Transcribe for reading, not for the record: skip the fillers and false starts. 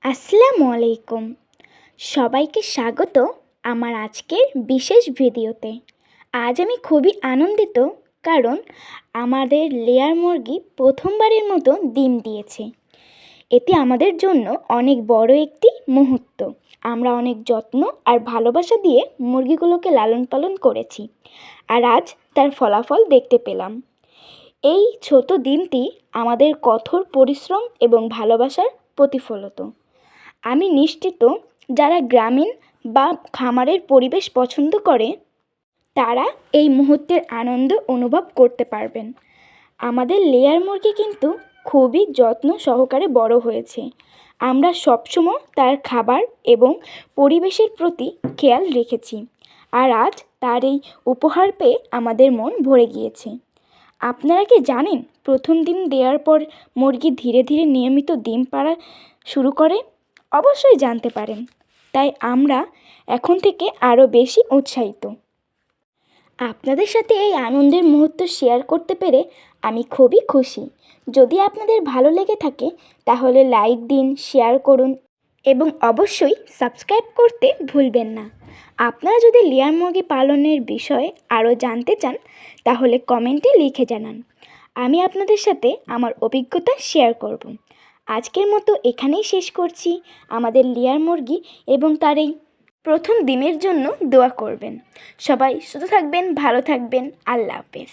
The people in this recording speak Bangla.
আসসালামু আলাইকুম। সবাইকে স্বাগত আমার আজকের বিশেষ ভিডিওতে। আজ আমি খুবই আনন্দিত, কারণ আমাদের লেয়ার মুরগি প্রথমবারের মতো ডিম দিয়েছে। এটি আমাদের জন্য অনেক বড় একটি মুহূর্ত। আমরা অনেক যত্ন আর ভালোবাসা দিয়ে মুরগিগুলোকে লালন পালন করেছি, আর আজ তার ফলাফল দেখতে পেলাম। এই ছোট ডিমটি আমাদের কঠোর পরিশ্রম এবং ভালোবাসার প্রতিফলিত। আমি নিশ্চিত যারা গ্রামীণ বা খামারের পরিবেশ পছন্দ করে তারা এই মুহূর্তের আনন্দ অনুভব করতে পারবেন। আমাদের লেয়ার মুরগি কিন্তু খুবই যত্ন সহকারে বড় হয়েছে। আমরা সবসময় তার খাবার এবং পরিবেশের প্রতি খেয়াল রেখেছি, আর আজ তার এই উপহার পেয়ে আমাদের মন ভরে গিয়েছে। আপনারা কি জানেন, প্রথম ডিম দেওয়ার পর মুরগি ধীরে ধীরে নিয়মিত ডিম পাড়া শুরু করে? অবশ্যই জানতে পারেন। তাই আমরা এখন থেকে আরও বেশি উৎসাহিত। আপনাদের সাথে এই আনন্দের মুহূর্ত শেয়ার করতে পেরে আমি খুবই খুশি। যদি আপনাদের ভালো লেগে থাকে তাহলে লাইক দিন, শেয়ার করুন এবং অবশ্যই সাবস্ক্রাইব করতে ভুলবেন না। আপনারা যদি লেয়ার মুরগি পালনের বিষয়ে আরও জানতে চান তাহলে কমেন্টে লিখে জানান। আমি আপনাদের সাথে আমার অভিজ্ঞতা শেয়ার করব। আজকের মতো এখানেই শেষ করছি। আমাদের লেয়ার মুরগি এবং তার এই প্রথম ডিমের জন্য দোয়া করবেন। সবাই সুস্থ থাকবেন, ভালো থাকবেন। আল্লাহ হাফেজ।